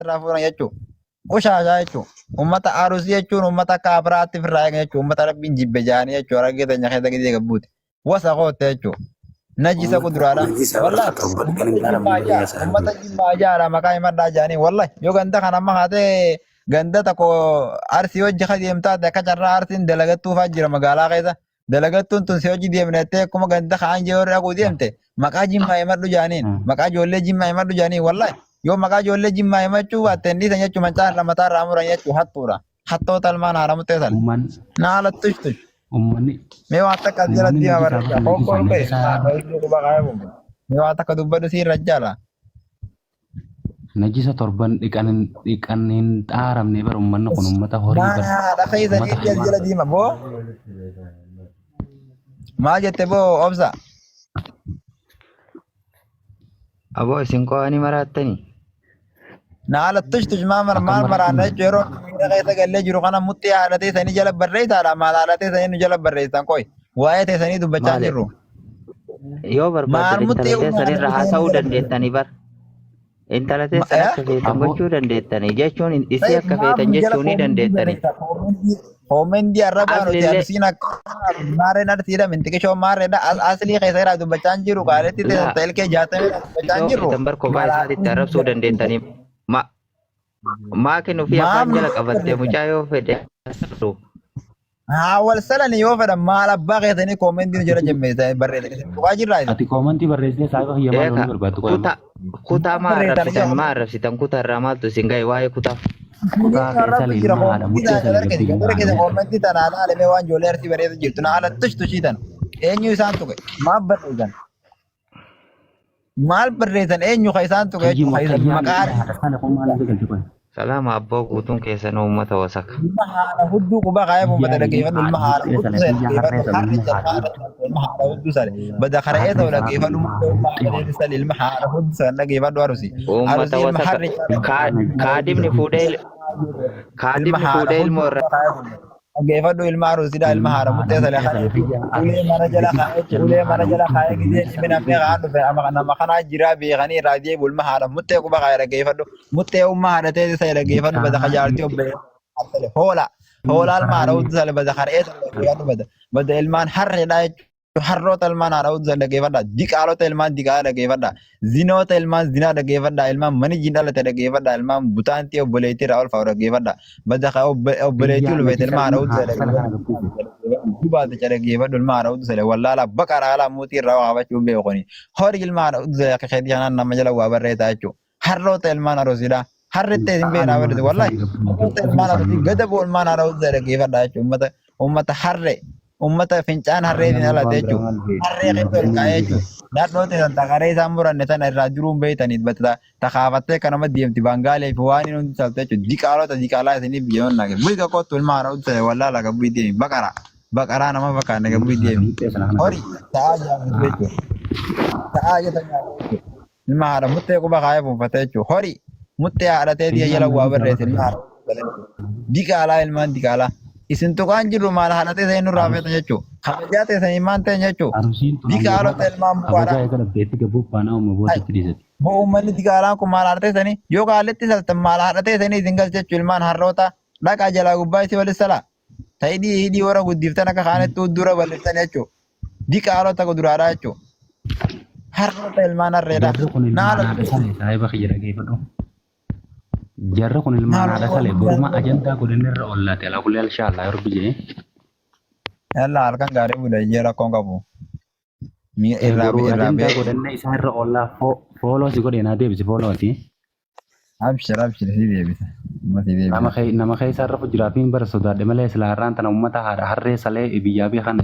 rafuu jechuudha. Ushaashaa jechuudha. Uummata aarusii jechuun uummata akka abiraatti firraa eega jechuudha. Uummata rabbiin jibbe jaanii jechuudha. Argite nyaata gidee gabbuuti. Wasa kootte jechuudha. Najisa kuduraadha. Wallahi uummata jimmaa jaara maqaa himadhaa jaanii wallahi yoo ganda kana amma haatee ganda tokko arsii hojii ka deemtaate akka carraa arsiin dalagattuufaa jira magaalaa keessa. Dalagattuun tun si hojii deemnettee akkuma ganda kaan jee warra dhaquu deemte maqaa jimmaa himadhu jaaniin maqaa ijoollee jimmaa himadhu jaaniin wallahi yoo maqaa ijoollee jimmaa himachuu baatte dhiisan jechuun mancaan irra mataa irraa muran jechuun hattuudha. Hattoota almaan haaramuttee sana. Naala tush. Mee waan takka jala diimaa barreessa. Hokkoo ta'e mee waan takka dubbadhu siin rajjaala. Najisa torban dhiqan hin xaaramne bara uummanni kun uummata horii bara. Dhaqa isanii jala diimaa boo. Maal jette boo obsa? Aboo isin qo'anii maraattanii? Naala tush maal maraanna jechuun yeroo miidha keessa gallee jiru kana mutti haadhatee sanii jala barreessaadha. Maal haadhatee sanii nu jala barreessan qoy. Waa'ee teessanii dubbachaa jirru. Yoo barbaaddan intala teessanirra haasa'uu dandeettanii bar. Intala teessan akka feetan gochuu dandeettanii jechuun isii akka feetan jechuu ni dandeettanii. Hoomendii arrabaa nuti absiin akka maarreen arsiidha mintiqishoo maarreedha aslii keessa irraa dubbachaa jiru qaaletti teessota ilkee jaatamee dubbachaa jiru. Yoo bar kophaa isaatitti arrabsuu dandeettanii maa kennuuf afaan jala qabattee mucaa yoo fedhe. Wal salani yoo fedhan maal abbaa keessanii koomendii jala jemmeessa barreessan bu'aa jirraa. Ati koomentii barreessee saayifaa hiyyamaa loonii barbaaddu. Kutaa maa arrabsitan kutaa irraa maaltu isin ga'e waa'ee kutaa. Kutaa keessa leelmaa haadha muttee sana gabbii koomendii tanaan haalamee waan ijoollee arsii bareedu jirtu na haala tushtushiitan eenyu isaan tuqe maal barreessan. Maal barreessan eenyu ka isaan tuqe maqaa Salama abboo guutuun keessan uummata wasaka. ilma haadha hudduu quba kaayee uummata dhaggeeffadhu ilma haadha hudduu sana dhaggeeffadhu ilma haadha hudduu sana bada kara'ee ta'u dhaggeeffadhu ilma haadha hudduu sana dhaggeeffadhu arusi. Uummata wasaka kaadimni fuudhee ilmoo irra. Dhaggeeffadhu ilma arusidha ilma haadha muttee sana ulee mana jala kaayee gidee dhibina meeqaan dhufe nama kanaa jiraa beekanii irraa deebi'u ilma haadha muttee quba kaayee dhaggeeffadhu muttee ummaa haadha ta'e isa dhaggeeffadhu bada kajaartii obbolee hoola ilma haadha hudduu sana bada kara'ee dhaggeeffadhu bada ilmaan harreedha jechuudha. Harroota ilmaan haadha hudduu sana dhaggeeffadha. Diqaalota ilmaan diqaalaa dhaggeeffadha. Zinoota ilmaan zinaa dhaggeeffadha. Ilmaan mani jin dhalate dhaggeeffadha. Ilmaan butaantii obboleettii irraa ol fa'u dhaggeeffadha. Bada obboleettii ulfeete ilmaan haadha hudduu sana dhaggeeffadha. Dubaaticha dhaggeeffadhu ilmaan haadha hudduu sana wallaala baqara haala muutii irraa waa qabachuu beekoni. Horii ilmaan haadha hudduu sana akka keetii kanaan nama jala waa barreessaa jechuudha. Harroota ilmaan haroosidha. Harrettee hin beeknaa barreesse wallahi. Harroota ilmaan harooti gada bu'u ilmaan haadha hudduu sana dhaggeeffadha jechuudha. Uummata harree. Ummata fincaan harreetiin alate jechuudha. Harree keessa ol kaa'ee jechuudha. Naannoo san taqaree isaan muranne sana irraa jiruun beeytaniit bakka takaafattee kanama deemti baangaalee fi waan inni hundi salphate jechuudha. Diqaalaa isiniif biyyoon nage. Bu'ii kottu ilma haadha hudduu sana wallaala gabbuu deemi. Baqaraa nama fakkaanne gabbuu deemi. Horii ta'aa jaamu jechuudha. Ta'aa jeta jechuudha. Ilma haadha muttee quba kaayee buufatee jechuudha. Horii muttee haadhatee diya jala waa barreesse ilma haadha. Diqaalaa ilmaan diqaalaa. Isin tuqaan jiru maal haadhatee sanii nurraa feetan jechuudha. Kabajaa teessanii maan ta'e jechuudha. Diqaalota ilmaan bu'aadha. Uummanni diqaalaan kun maal haadhatee sanii yoo kaalletti saltan maal haadhatee sanii isin galcha jechuudha ilmaan harroota dhaqaa jalaa gubbaa isii walis salaa. Ta'idii hidhii warra guddiftan akka kaanetti dura balleessan jechuudha. Diqaalota kuduraadhaa jechuudha. Harroota ilmaan harreedha. Jarra kun ilmaan haadha salee boruma ajandaa godhanirra ollaate alaa kullee alshaalaa yoo biyye. Yalla halkan gaarii budayee rakkoon qabu. Ajandaa godhanna isaa irra ollaa fooloo si godhee naa deebisi foolooti. Abshir si deebisa. Nama keessa irra fujiraafiin bara sodaadhe malee silaarraan tana uummata haadha harree salee biyyaa fi kana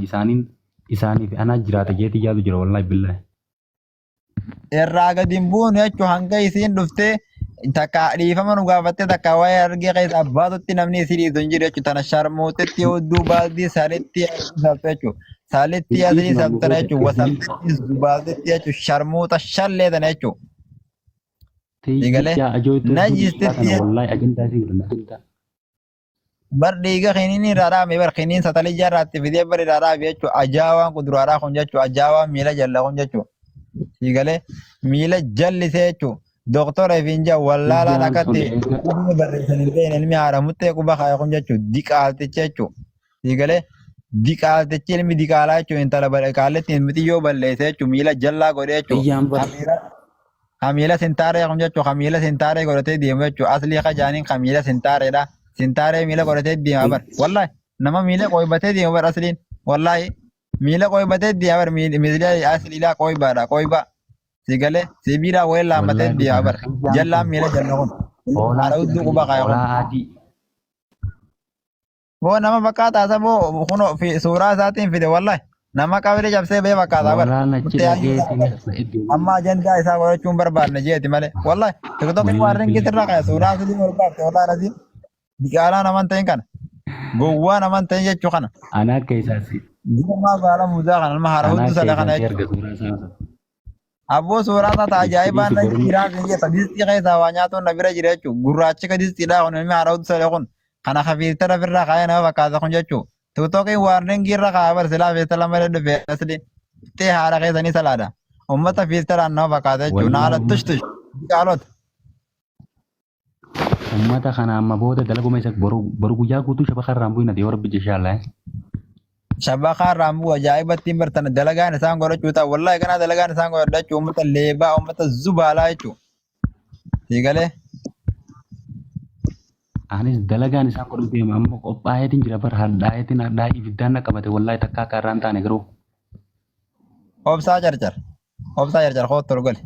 isaaniif anaa jiraata jeetii yaadu jira wallaahi billahi. Irraa gadi hin buune jechuun hanga isiin dhuftee. Takka dhiifama nu gaafattee takka waa'ee argee keessa abbaatutti namni isii dhiisu hin jiru jechuudha. Tana sharmuutetti hudduu baaldii saalitti sabta jechuudha. Saalitti asii sabtana jechuudha. Wasabtittis baaldii jechuudha. Sharmuuta shallee tana jechuudha. Digalee najistetti bar dhiiga kiniin irraa dhaame bar kiniin satalii jarraatti fidee bar irraa dhaabe jechuudha. Ajaawaan kuduraaraa kun jechuudha. Ajaawaan miila jalla kun jechuudha. Digalee miila jallisee jechuudha. دكتور فينجا ولا لا Iyyaan sun نكتي eega بريسن البين علمي على متى كوبا خايا كون جاتشو ديك آلتشو يقولي ديك آلتشي علمي ديك آلتشو انت لبر قالت متي يو بليتشو ميلا جلا غوريتشو iyyaan bar خميلة سنتاري كون جاتشو خميلة سنتاري غورتي ديمچو اصلي خجانين خميلة سنتاري دا سنتاري ميلا غورتي ديما بر والله نما ميلا کوئی بته ديما بر اصلين والله ميلا کوئی بته ديما بر ميلا اصلي لا کوئی بارا کوئی با sigale sibira wela mate wallahi dia dhugaadha bar iyyaan jalla kun mila jalla kun hoolaa ara sila uddu kuba kiyya kaya kun hoolaa adii bo nama bakata sabo kuno fi sura satin fide wallahi nama kabire jabse be bakata bar hoolaa nachi mutte dhageetiin asna iddoo amma ajenda isa gore chum barbar ne jeti male wallahi tiktok ni wallahi warren billahi kitirra kaya sura sidi barbar te wallahi razi dikala naman tayin kana gowwa naman tayin jechu kana anaa keessaasi dima bala muza kana al mahara anaa huddu sala kana keessaasi erga suuraa isaa abbo sura ta ajaiban na Istirii jira je tadisti kaisa wanya to na bira jira jechu gurrachi kadisti da kun mi hara huddu sala kun kana khafirta da firra kaya na bakata kun jechu tiktok ni warren girra kaya bar sila fe sala male de fe asli te hara kaisa ni salada ummata filtera na bakata jechu na ala wallahi tush tush galot ummata kana amma booda dalaguma isa boru guyyaa guutuu shaba karraan bu'ina ta'e warra bija shaalaa shabaka rambu ajaiba timber tan dalagan isaan godhachuu ta'a wallahi kana dalagan isaan godhachuu ummata leebaa ummata zubaalaa jechuu siigalee anis dalagaan isaan godhu deema amma qophaa'eetiin jira bar hadhaa'eetiin hadhaa'ee ibiddaan na qabate wallahi takkaa karraan taane garuu obsaa carcar koot tolgole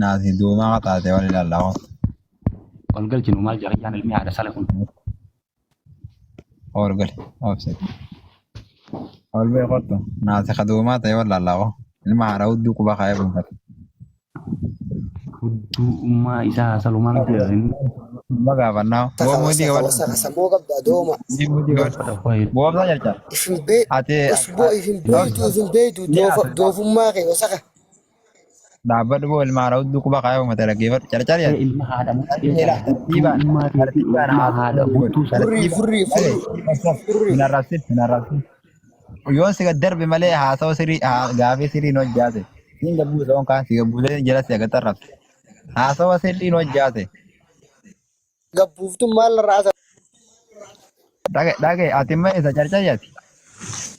naasi duumaa taate wal ilaalaa koot ol galchinu maal jarayyaan ilmi haadha sala kun orgole obse ol bee kottu naasi kaduumaa ta'e wal ilaalaa koot ilma haadha hudduu quba kaayee bunfate hudduu ummaa isaa salumaan ta'e magaafannaa boo muutii qabadhu وسخ سموه قبل دوما muutii qabadhu boo obsaa carcar في البيت ati اسبوع في البيت وفي البيت دوف ماغي وسخ dhaabbadhu boo ilma haadha hudduu quba kaayee bunfate dhaggeeffadhu carcar yaati ilma haadha Tartiibaan, murteessaa tartiibaan, ummaa keetii tartiibaan ilma haasa'uu haadha godhu. buttuu sana فري فري فري فري Hin arrabsin, hin arrabsin. Yoon si gad darbe malee haasawaa sirii, gaafii sirii hin hojjaate. Siin gabbuusa on kaan si gabbuusee jala si agatti arrabse. Haasawaa sirii hin hojjaate. قبوفتم مال الرأس Dhage, ati immoo isa carcaryaati.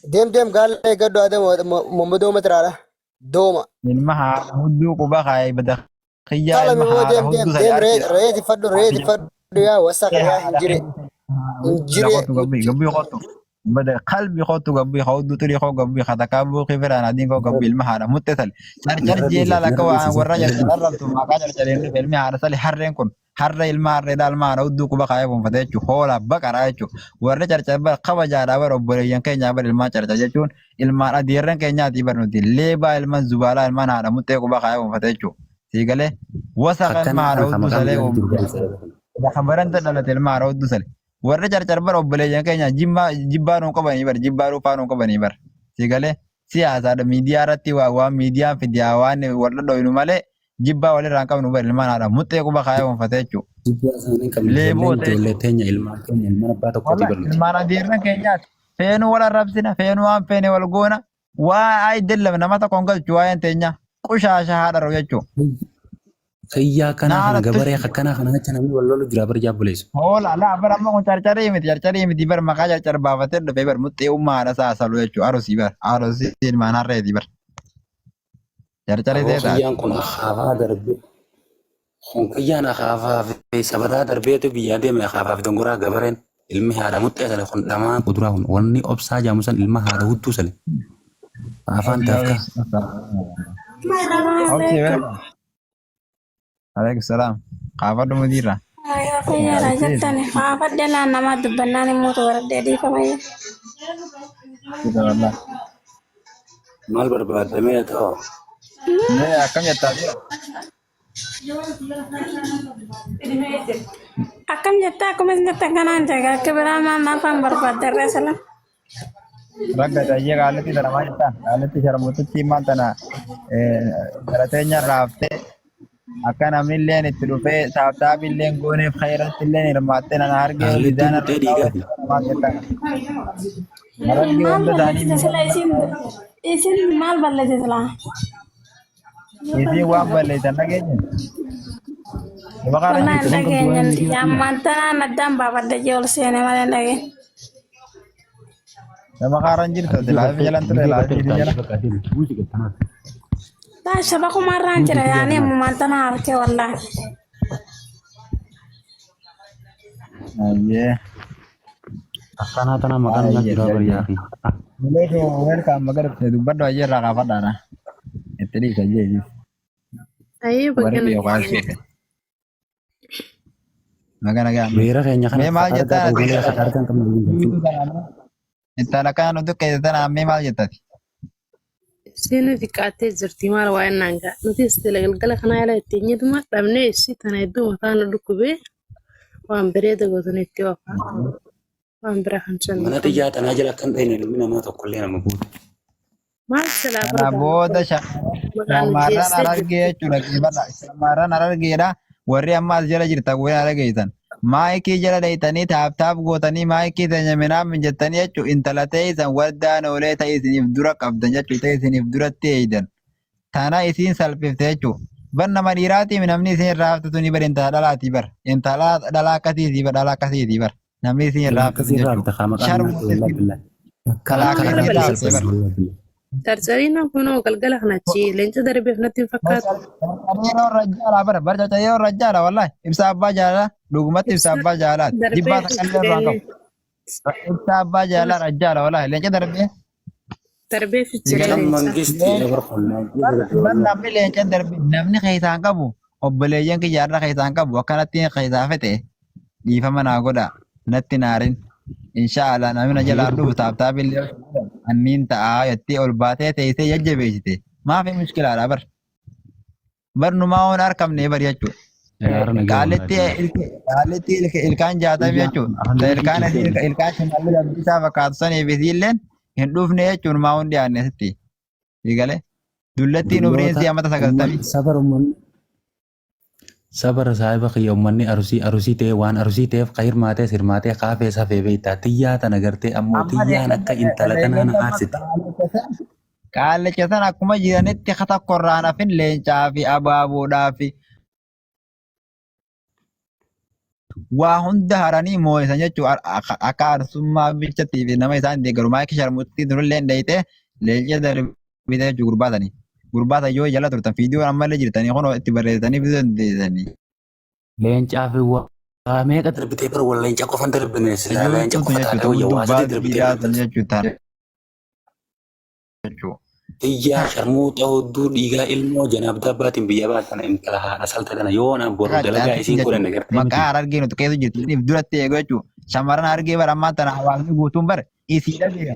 ديم قال لي قدو هذا دوما ترى دوما Ilma haadha hudduu quba kaayee bada xiyyaa قال ilma من هو haadha ديم hudduu ديم sa ريت فدو يا وسخ يا انجري انجري gabbii qottu. Bada qalbii qottu gabbii hudduu turii koo gabbii katakabuu kifiraan adiin koo gabbii ilma haadha mutte sali. Carcar jeellaa lakka waan warra carcar arrabtu maqaa carcareen dhufe ilmi haadha sali harreen kun harra ilma harreedhaa ilma haadha hudduu quba kaayee gonfate jechuudha. Hoolaa baqaraa jechuudha. Warri carcar bara kabajaadhaa bara obboleeyyan keenyaa bara ilmaan carcar jechuun ilmaan adiirran keenyaati bara nuti leebaa ilmaan zubaalaa ilmaan haadha muttee quba kaayee gonfate jechuudha. Siigalee wasaqa ilma haadha hudduu salee Kabaranta dhalate ilma haadha hudduu salee. Warri carcar bara obboleeyyan keenya jibbaa nuu qabanii bara jibbaa dhuunfaa nuu qabanii bara. Siigalee siyaasaadha miidiyaa irratti waan miidiyaan fidiyaa waan warra dhoyinu malee jibbaa walirraa hin qabnu bara ilmaan haadha muttee quba kaayee gonfate jechuudha. jibbaa isaanii qabna Leeboo ijoolleen ta'e. ijoollee teenya ilmaan keenya ilmaan abbaa tokkooti Wala barnuti ilmaan adiirran keenyaati. Feenuu wal arrabsina, feenuu waan feene wal goona. Waa ayi dellame nama tokkoon galchu waa'een teenya qushaasha haadha roo jechuudha. Fayyaa akkanaa kana Naala gabaree akkanaa kana jecha namni wal lolu jira bara jaabboleessu. Hoola laa bara amma kun carcarii miti bara maqaa carcar baafatee dhufe bara muxxee ummaa haadha saasalu jechuudha. Arosii bara arosii ilmaan harreeti bara. Carcarii ta'e taate. Kiyyaan kun akaafaa darbee kun kiyyaan akaafaa fi sabataa darbeetu biyyaa deeme akaafaa fi dongoraa gabareen ilmi haadha muxxee sale kun dhamaa kuduraa kun wanni obsaa jaamusan ilma haadha hudduu sale. Afaan taafka. Oksii bara. Aleykum salaam. Qaafadhu mudiirra. Fayyada jettani haafadde naan nama dubbannaan immoo waraddee dhiifamayya. Kita wallah. Maal barbaadamee ta'oo? Mee akkam jettaa jira? Akkam jettaa akkumas jetta kanaan jaga akka biraa maan afaan barbaadde irree salam. Ragga tayyee qaallatti tana maal jettaan? Qaallatti sharmuutitti himaan tana garateenya raaftee akka namnilleen itti dhufee taaptaabilleen gooneef khayrattilleen hirmaattee nana argee Qaallittiin bidaan muttee dhiigaati. maal jettaan? Marargee Maal hunda isaanii balleessite sila isin maal balleessite sila? Isi waan balleessan dhageenya. Bakaaran Wallahi jirtu. dhageenyan yammaan tanaan addaan baafadha jee ol seene malee dhageen. Bakaaran jirtu. Laafii jalan ture laafii jala. Taa shaba kumarraan jira yaani ammumaan tanaa harkee wallahi. Ayyee. Akkanaa tana maqaan isaa jira bariyaa fi. Mulee kee welkaam magarabse dubbadhu ayyee irraa kaafadhaana. Itti dhiisa jeeji. Ayyee Warri bakka biyya kwaasee. Magana gaa. Beera keenya kana Mee maal jettaa? harkaan qabna waliin. Intala kana nuti keessatti mee maal jettati? isheen xiqqaattee jirti maal waa innaan gaa nuti istila galgala kanaa yala ittiin jedhuma dhabnee isii tana hedduu mataan dhukkubee waan bareeda gootan itti oofaa waan bira kan Mana sannu xiyyaa tanaa jala kan ta'e ilmi namaa tokkollee nama guutu. maal silaa Kana booda maqaan shamarran hojjeessee arargee jechuudha. Geeffadha. Shamarran arargeedha. Warri amma as jala jirta kuwwan argeessan. Maayikii jala dheeytanii taap gootanii maayikii teenya minaam jettanii jechuun intala ta'eessan waddaan oolee ta'e isiniif dura qabdan jechuun ta'e isiniif duratti eeydan. Tana isiin salphifte jechuudha. Bar nama dhiiraatiif namni isin irraa haftu tuni bar intala dhalaatii bar. Intala dhalaa akkasiitii bar dhalaa akkasiitii bar. Namni isin irraa haftu jechuudha. Sharmuutti Tarcariin kunoo galgala kanatti leenca darbeef natti hin fakkaatu. Yeroo rajjaala bara barjaa yeroo rajjaala wallahi ibsa abbaa jaalala dhugumatti ibsa abbaa jaalaati dibbaa takkallee irraa qabu ibsa abbaa jaalala rajjaala wallahi leenca darbee Darbeef Kan jira. mangistii dabar qonnaa. namni leenca darbee namni keessaan qabu obboleeyyan kiyyaarra keessaan qabu akkanatti keessaa fete dhiifama naa godha natti naarin inshaallah namni jalaa dhufu taaptaap illee anniin ta'aa jettee ol baatee teessee jajjabeessite maafi mushkilaadha bar numaa hoon arkamne bar jechuudha. Qaalitti ilkaan jaatamii jechuudha. Ilkaan shimalli lammiisaa fakkaatu saniif isiilleen hin dhufne jechuun maa hundi aanne sitti. Sigalee dullattiin umriinsi amata 90. Sabara saahiba kiyya uummanni arusii ta'e waan arusii ta'eef ka hirmaatee kaafee safee beektaa xiyyaa tana gartee ammoo xiyyaan akka intala tanaa na aarsite. Qaallicha sana akkuma jiranitti tokkorraan hafin leencaa fi abaaboodhaa fi waa hunda haranii moo'isan jechuudha. Akka arsummaa bilchattii fi nama isaan deeggarumaa akka sharmuutti durullee dheeyitee leenca darbite jechuudha gurbaatanii. Gurbaata yoo jala turtan viidiyoo ammallee jirtanii kunoo itti barreessanii viidiyoo dandeessanii. Leencaa fi waa meeqa darbitee bara wal leenca qofan darbine silaa leenca qofa taatee wayya waasitee darbitee. Xiyyaa sharmuuxa hudduu dhiigaa ilmoo janaabdaa abbaatiin biyya baatan intala haadha salta kana yoo naan boru dalagaa isiin godhan agartee. Maqaa harargee nuti keessa jirtu isiniif duratti eegu jechuudha. Shamarran hargee bara ammaa tana hawaasni guutuun bare isii dhabeera.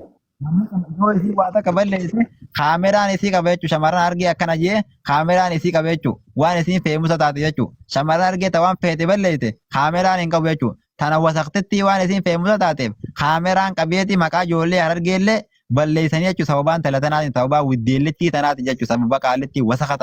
Yoo isii waa takka balleesse kaameraan isii qaba jechuudha. Shamarran hargee akkana jee kaameraan isii qaba jechuudha. Waan isiin feemusa taate jechuudha. Shamarran hargee ta'an feete balleesse kaameraan hin qabu jechuudha. Tana wasaqxitti waan isiin feemusa taateef kaameraan qabeeti maqaa ijoollee harargeellee balleessanii jechuudha. Sababaan tala tanaatiin sababaa widdeellettii tanaatiin jechuudha. Sababa qaalittii wasaqa